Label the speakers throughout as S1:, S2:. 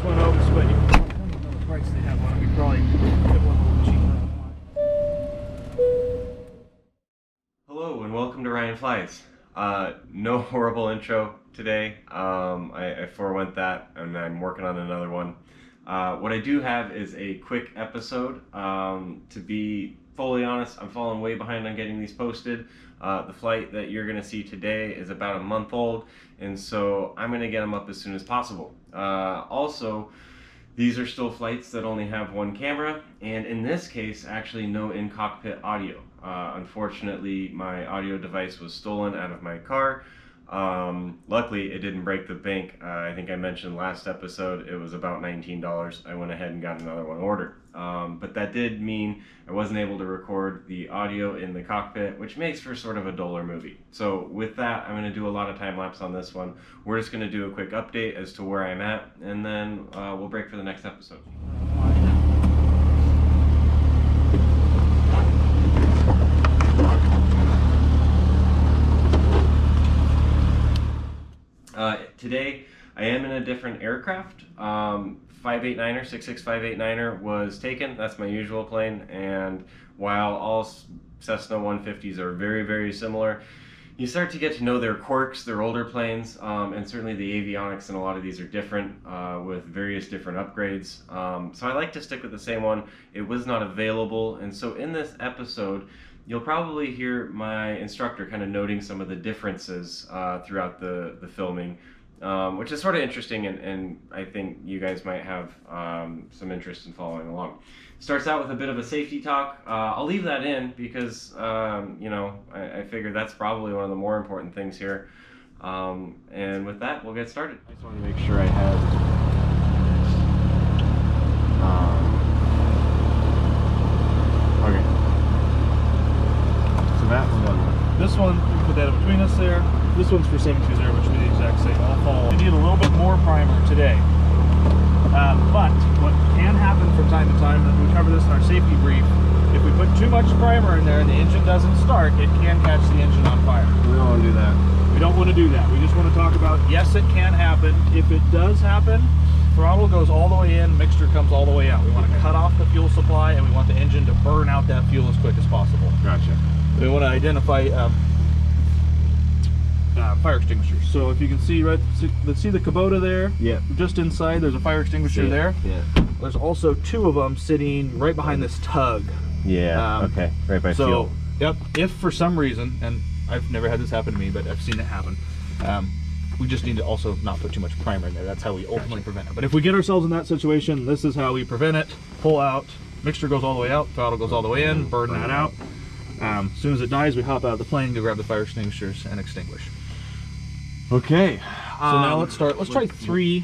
S1: twin oaks, but you can know the price they have on it. We probably get one a little cheaper.
S2: Hello and welcome to Ryan Flies. No horrible intro today. I forewent that and I'm working on another one. What I do have is a quick episode. To be fully honest, I'm falling way behind on getting these posted. The flight that you're going to see today is about a month old, and so I'm going to get them up as soon as possible. Also, these are still flights that only have one camera, and in this case, actually no in-cockpit audio. Unfortunately, my audio device was stolen out of my car. Luckily, it didn't break the bank. I think I mentioned last episode it was about $19. I went ahead and got another one ordered. But that did mean I wasn't able to record the audio in the cockpit, which makes for sort of a duller movie. So with that, I'm going to do a lot of time lapse on this one. We're just going to do a quick update as to where I'm at, and then we'll break for the next episode. Today, I am in a different aircraft. 589er, 66589er was taken. That's my usual plane. And while all Cessna 150s are very, very similar, you start to get to know their quirks. They're older planes, and certainly the avionics in a lot of these are different with various different upgrades. So I like to stick with the same one. It was not available, and so in this episode, you'll probably hear my instructor kind of noting some of the differences throughout the filming, which is sort of interesting, and I think you guys might have some interest in following along. Starts out with a bit of a safety talk. I'll leave that in because, you know, I figure that's probably one of the more important things here. And with that, we'll get started. I just want to make sure I had... okay. So that one.
S1: This one, we can put that in between us there. This one's for 720, which will be the exact same. All fall. We need a little bit more primer today. But what can happen from time to time, and we cover this in our safety brief, if we put too much primer in there and the engine doesn't start, it can catch the engine on fire.
S2: We don't want to do that.
S1: We don't want to do that. We just want to talk about, yes, it can happen. If it does happen, throttle goes all the way in, mixture comes all the way out. We want to cut off the fuel supply, and we want the engine to burn out that fuel as quick as possible.
S2: Gotcha.
S1: We want to identify fire extinguishers. So if you can see, right, let's see the Kubota there.
S2: Yeah.
S1: Just inside, there's a fire extinguisher there.
S2: Yeah.
S1: There's also two of them sitting right behind this tug.
S2: Yeah. Okay. Right by fuel.
S1: Yep. If for some reason, and I've never had this happen to me, but I've seen it happen. We just need to also not put too much primer in there. That's how we ultimately prevent it. But if we get ourselves in that situation, this is how we prevent it. Pull out, mixture goes all the way out, throttle goes all the way in, burn that out. As soon as it dies, we hop out of the plane, go grab the fire extinguishers, and extinguish.
S2: Okay.
S1: So now let's start. Let's try three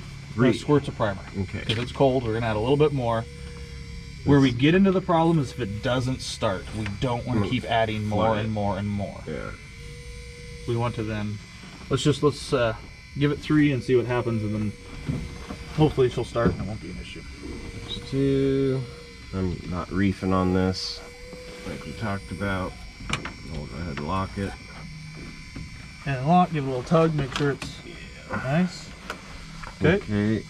S1: squirts of primer.
S2: Okay.
S1: Because it's cold, we're gonna add a little bit more. Where we get into the problem is if it doesn't start. We don't want to keep adding more and more and more.
S2: Yeah.
S1: We want to then, let's give it 3 and see what happens, and then hopefully she'll start and it won't be an issue.
S2: Let's do. I'm not reefing on this, like we talked about. We'll go ahead and lock it.
S1: And lock, give it a little tug, make sure it's nice. Okay.
S2: Okay.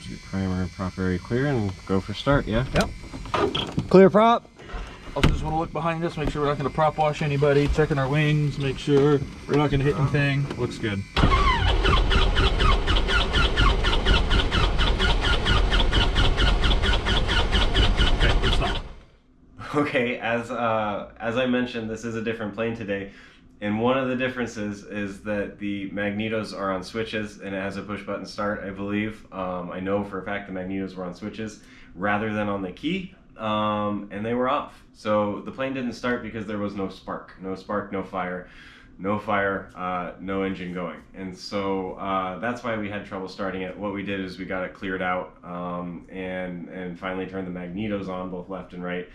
S2: Do primer, prop area clear, and go for start, yeah?
S1: Yep.
S2: Clear prop.
S1: Also just want to look behind us, make sure we're not going to prop wash anybody, checking our wings, make sure we're not going to hit anything. Looks good. Okay, let's stop.
S2: Okay, as I mentioned, this is a different plane today, and one of the differences is that the magnetos are on switches, and it has a push button start, I believe. I know for a fact the magnetos were on switches rather than on the key, and they were off. So the plane didn't start because there was no spark, no fire, no engine going. And so that's why we had trouble starting it. What we did is we got it cleared out and finally turned the magnetos on, both left and right,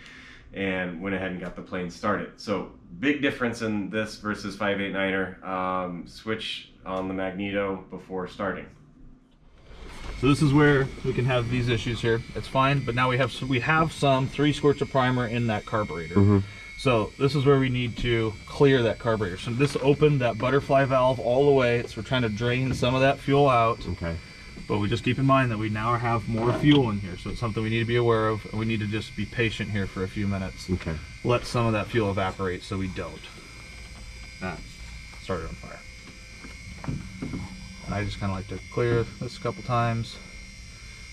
S2: and went ahead and got the plane started. So big difference in this versus 589er. Switch on the magneto before starting.
S1: So this is where we can have these issues here. It's fine, but now we have some 3 squirts of primer in that carburetor.
S2: Mm-hmm.
S1: So this is where we need to clear that carburetor. So this opened that butterfly valve all the way. So we're trying to drain some of that fuel out.
S2: Okay.
S1: But we just keep in mind that we now have more fuel in here, so it's something we need to be aware of, and we need to just be patient here for a few minutes.
S2: Okay.
S1: Let some of that fuel evaporate so we don't. That started on fire. And I just kind of like to clear this a couple times.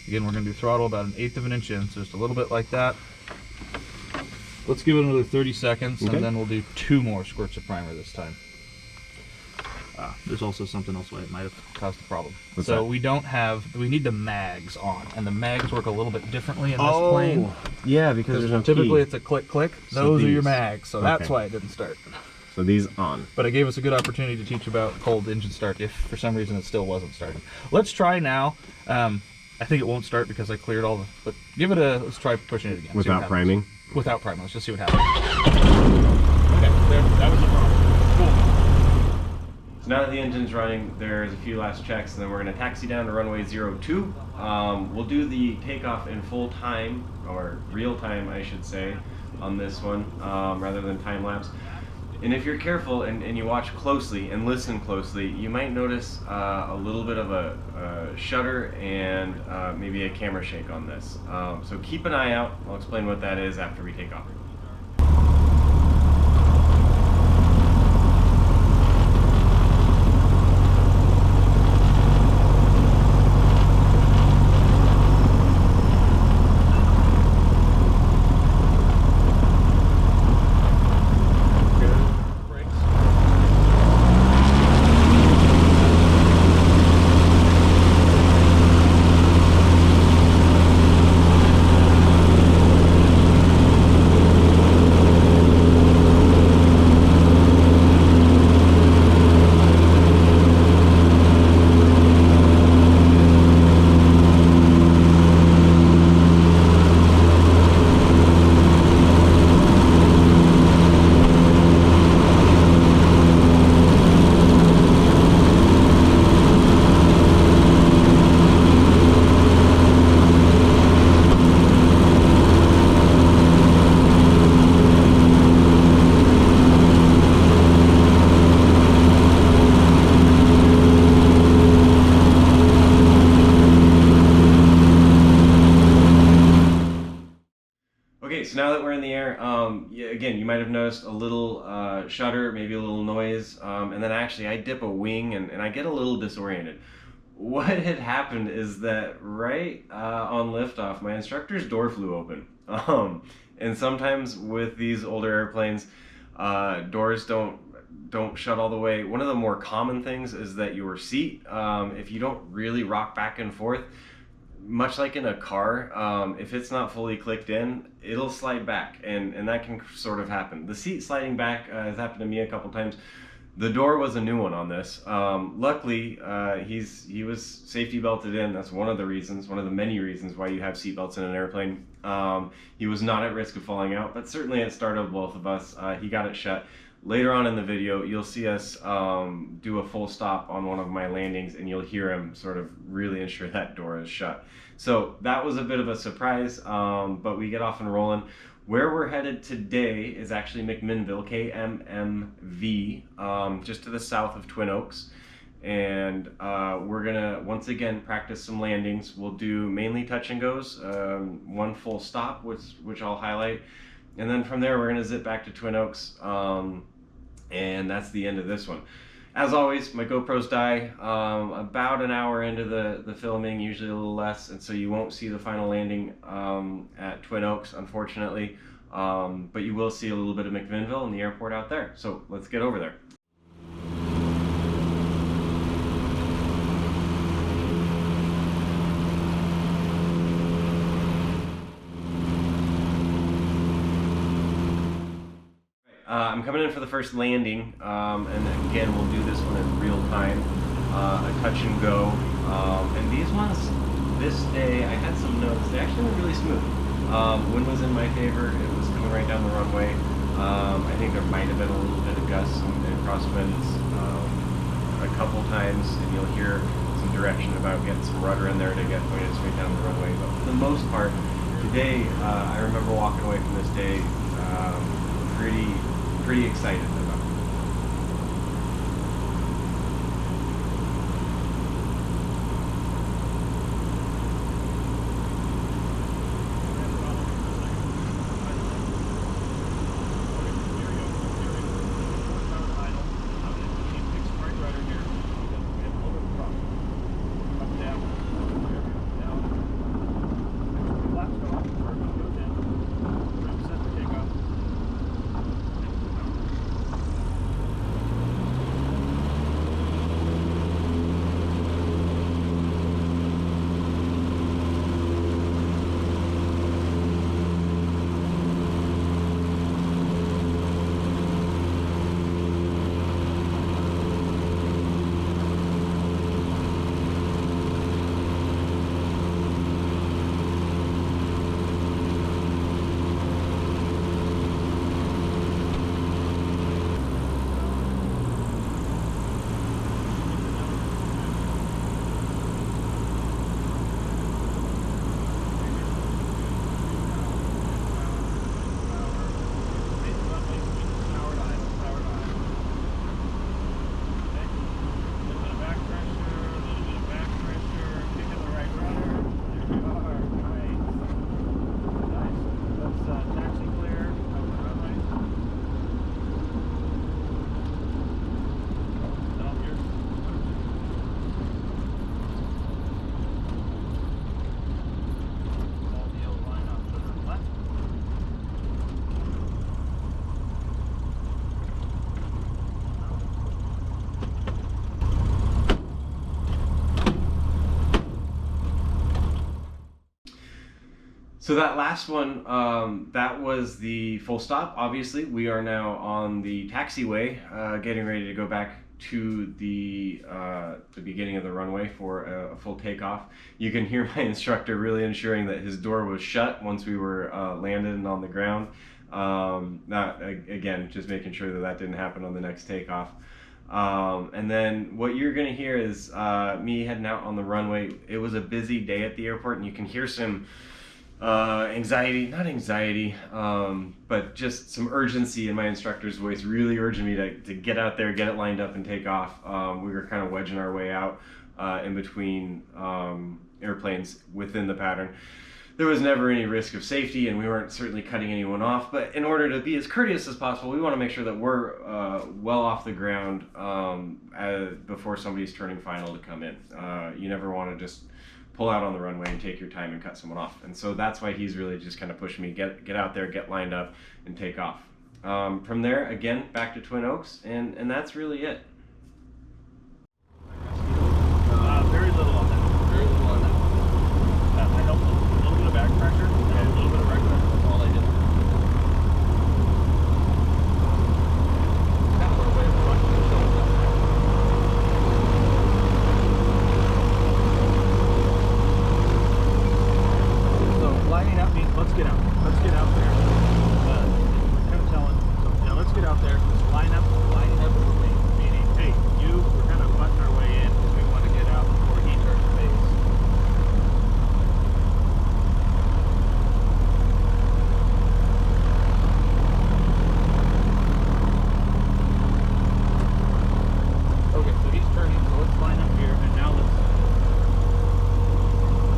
S1: Again, we're going to do throttle about 1/8 of an inch in, so just a little bit like that. Let's give it another 30 seconds, and then we'll do 2 more squirts of primer this time. There's also something else that might have caused the problem.
S2: What's
S1: so
S2: that?
S1: we need the mags on, and the mags work a little bit differently in this plane.
S2: Yeah, because there's no
S1: typically
S2: key.
S1: it's a click click.
S2: So
S1: Those are your
S2: these.
S1: mags, so that's why it didn't start.
S2: So these on.
S1: But it gave us a good opportunity to teach about cold engine start if for some reason it still wasn't starting. Let's try now. I think it won't start because I cleared all the, but give it let's try pushing it again.
S2: Without priming?
S1: Without priming, let's just see what happens. Okay, there, that was the problem. Cool. So now that the engine's running, there's a few last checks, and then we're gonna taxi down to runway 02. We'll do the takeoff in full time, or real time I should say, on this one, rather than time lapse. And if you're careful and you watch closely and listen closely, you might notice a little bit of a shutter and maybe a camera shake on this. So keep an eye out. I'll explain what that is after we take off. Okay, so now that we're in the air, again, you might have noticed a little shudder, maybe a little noise, and then actually I dip a wing and I get a little disoriented. What had happened is that right on liftoff, my instructor's door flew open. And sometimes with these older airplanes, doors don't shut all the way. One of the more common things is that your seat, if you don't really rock back and forth, much like in a car, if it's not fully clicked in, it'll slide back, and that can sort of happen. The seat sliding back has happened to me a couple times. The door was a new one on this. Luckily, he was safety belted in. That's one of the reasons, one of the many reasons why you have seat belts in an airplane. He was not at risk of falling out, but certainly it startled both of us. He got it shut. Later on in the video, you'll see us do a full stop on one of my landings, and you'll hear him sort of really ensure that door is shut. So that was a bit of a surprise, but we get off and rolling. Where we're headed today is actually McMinnville, KMMV, just to the south of Twin Oaks. And we're gonna once again practice some landings. We'll do mainly touch and goes, one full stop, which I'll highlight. And then from there, we're gonna zip back to Twin Oaks, and that's the end of this one. As always, my GoPros die about an hour into the filming, usually a little less, and so you won't see the final landing at Twin Oaks, unfortunately, but you will see a little bit of McMinnville and the airport out there. So let's get over there. I'm coming in for the first landing, and again, we'll do this one in real time, a touch and go. And these ones, this day, I had some notes. They actually went really smooth. Wind was in my favor. It was coming right down the runway. I think there might have been a little bit of gusts and crosswinds a couple times, and you'll hear some direction about getting some rudder in there to get pointed straight down the runway. But for the most part, today, I remember walking away from this day pretty excited about it.
S2: So that last one, that was the full stop. Obviously, we are now on the taxiway, getting ready to go back to the beginning of the runway for a full takeoff. You can hear my instructor really ensuring that his door was shut once we were landed and on the ground. Again, just making sure that that didn't happen on the next takeoff. And then what you're gonna hear is me heading out on the runway. It was a busy day at the airport, and you can hear some not anxiety, but just some urgency in my instructor's voice, really urging me to get out there, get it lined up, and take off. We were kind of wedging our way out in between airplanes within the pattern. There was never any risk of safety, and we weren't certainly cutting anyone off, but in order to be as courteous as possible, we want to make sure that we're well off the ground before somebody's turning final to come in. You never want to just pull out on the runway and take your time and cut someone off. And so that's why he's really just kind of pushing me, get out there, get lined up, and take off. From there, again, back to Twin Oaks, and that's really it.
S1: Very little on that. Very little on that. I helped a little bit of back pressure and a little bit of right pressure. That's all I did. That little bit of the front control. So lining up means let's get out. Let's get out there. Kind of telling. So yeah, let's get out there. Let's line up with me. Meaning, hey, we're kind of butting our way in because we want to get out before he turns base. Okay, so he's turning, so let's line up here, and now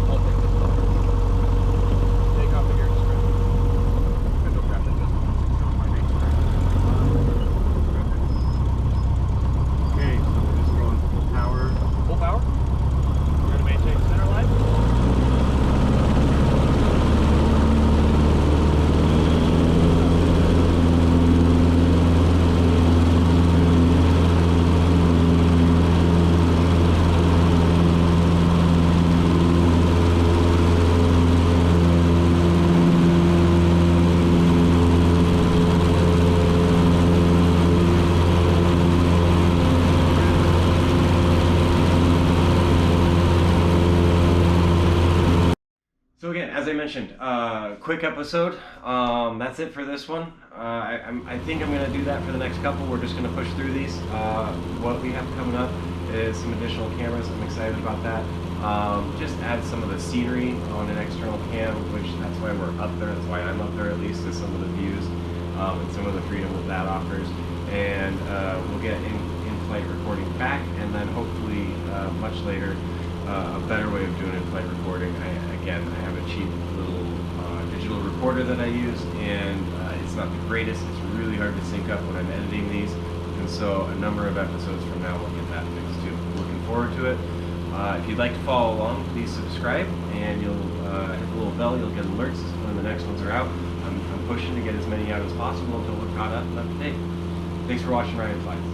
S1: I'll take this off. Take off the gear strap. And no crap, that doesn't show my base strap. Okay, so we're just going full power. Full power? We're going to maintain center line.
S2: So again, as I mentioned, quick episode. That's it for this one. I think I'm going to do that for the next couple. We're just going to push through these. What we have coming up is some additional cameras. I'm excited about that. Just add some of the scenery on an external cam, which that's why we're up there. That's why I'm up there, at least, is some of the views and some of the freedom that that offers. And we'll get in-flight recording back, and then hopefully much later a better way of doing in-flight recording. I have a cheap little digital recorder that I use, and it's not the greatest. It's really hard to sync up when I'm editing these, and so a number of episodes from now we'll get that fixed too. Looking forward to it. If you'd like to follow along, please subscribe, and you'll hit the little bell. You'll get alerts when the next ones are out. I'm pushing to get as many out as possible until we're caught up to date. Thanks for watching Ryan Flies.